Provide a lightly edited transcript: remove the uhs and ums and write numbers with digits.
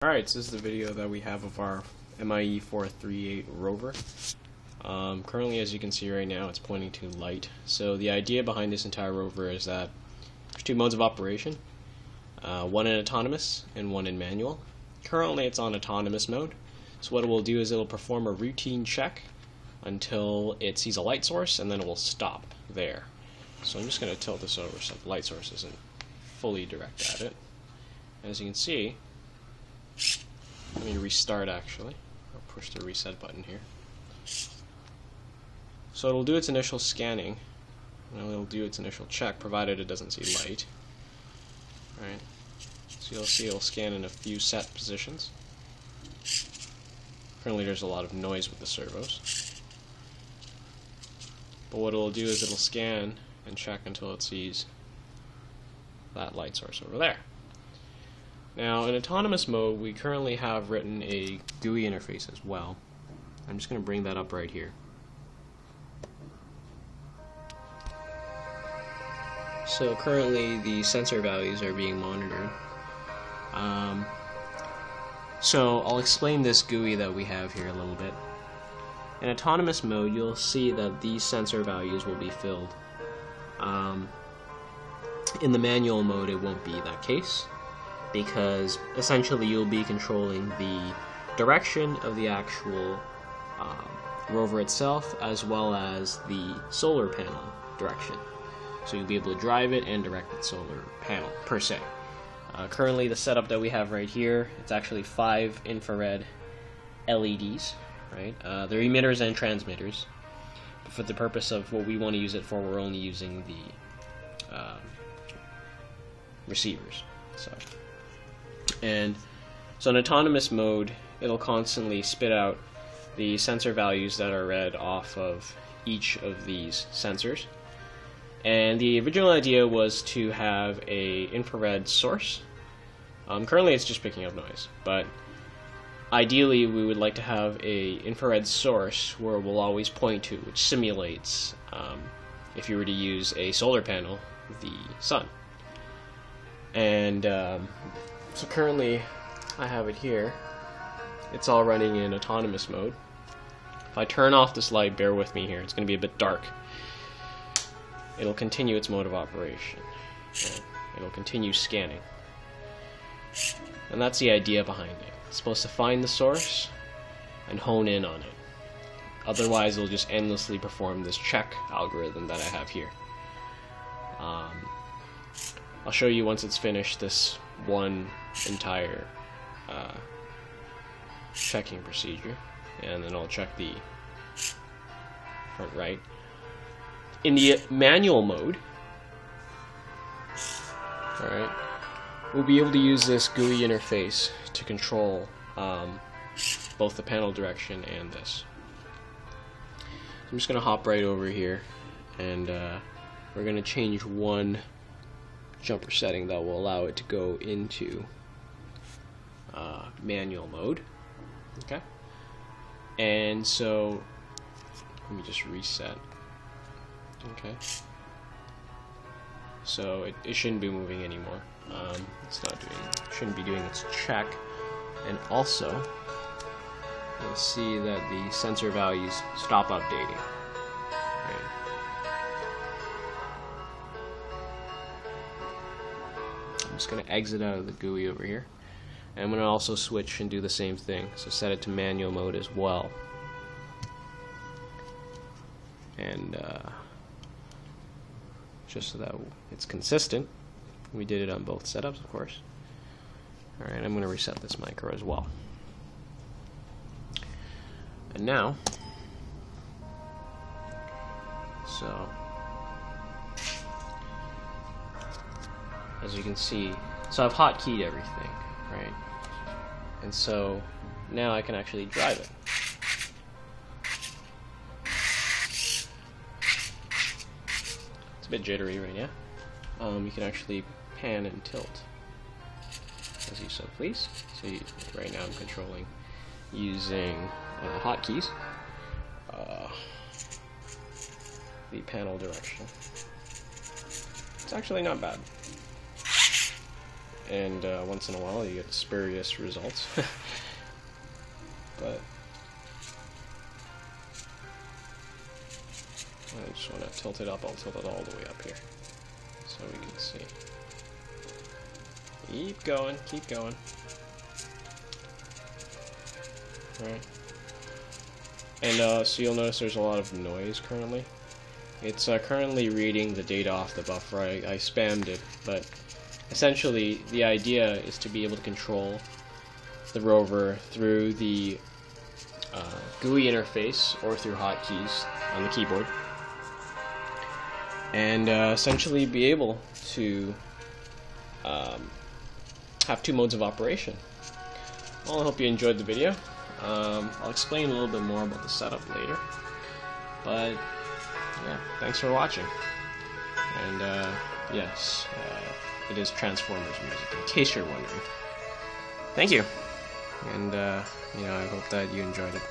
Alright, so this is the video that we have of our NRF24L01 Rover. Currently, as you can see right now, it's pointing to light. So the idea behind this entire rover is that there's two modes of operation, one in autonomous and one in manual. Currently it's on autonomous mode, so what it will do is it will perform a routine check until it sees a light source, and then it will stop there. So I'm just going to tilt this over so the light source isn't fully direct at it. As you can see, let me restart actually. I'll push the reset button here. So it'll do its initial scanning, and it'll do its initial check, provided it doesn't see light. Right. So you'll see it'll scan in a few set positions. Currently there's a lot of noise with the servos. But what it'll do is it'll scan and check until it sees that light source over there. Now, in autonomous mode, we currently have written a GUI interface as well. I'm just going to bring that up right here. So currently the sensor values are being monitored. So I'll explain this GUI that we have here a little bit. In autonomous mode, you'll see that these sensor values will be filled. In the manual mode, it won't be that case, because essentially you'll be controlling the direction of the actual rover itself, as well as the solar panel direction. So you'll be able to drive it and direct the solar panel, per se. Currently the setup that we have right here, it's actually 5 infrared LEDs, right? They're emitters and transmitters. But for the purpose of what we want to use it for, we're only using the receivers. And so in autonomous mode, it'll constantly spit out the sensor values that are read off of each of these sensors. And the original idea was to have a infrared source. Currently it's just picking up noise, but ideally we would like to have a infrared source where it will always point to, which simulates, if you were to use a solar panel, the sun. And so currently I have it here. It's all running in autonomous mode. If I turn off this light, bear with me here, it's going to be a bit dark. It'll continue its mode of operation. It'll continue scanning. And that's the idea behind it. It's supposed to find the source and hone in on it. Otherwise, it'll just endlessly perform this check algorithm that I have here. I'll show you once it's finished this one entire checking procedure, and then I'll check the front right. In the manual mode, alright, we'll be able to use this GUI interface to control both the panel direction and this. I'm just going to hop right over here, and we're going to change one jumper setting that will allow it to go into manual mode. Okay, and so let me just reset. Okay, so it shouldn't be moving anymore. Shouldn't be doing its check, and also you'll see that the sensor values stop updating. I'm just going to exit out of the GUI over here, and I'm going to also switch and do the same thing, so set it to manual mode as well. And just so that it's consistent, we did it on both setups, of course. Alright, I'm going to reset this micro as well. And now, so as you can see, so I've hotkeyed everything, right? And so now I can actually drive it. It's a bit jittery right now. You can actually pan and tilt as you so please. So right now I'm controlling using hotkeys the panel direction. It's actually not bad. and once in a while you get spurious results. But I just want to tilt it up. I'll tilt it all the way up here so we can see. Keep going, keep going. Alright. And so you'll notice there's a lot of noise currently. It's currently reading the data off the buffer. I spammed it, but essentially the idea is to be able to control the rover through the GUI interface or through hotkeys on the keyboard, and essentially be able to have two modes of operation. Well, I hope you enjoyed the video. I'll explain a little bit more about the setup later, but yeah, thanks for watching. And yes, it is Transformers music, in case you're wondering. Thank you, and I hope that you enjoyed it.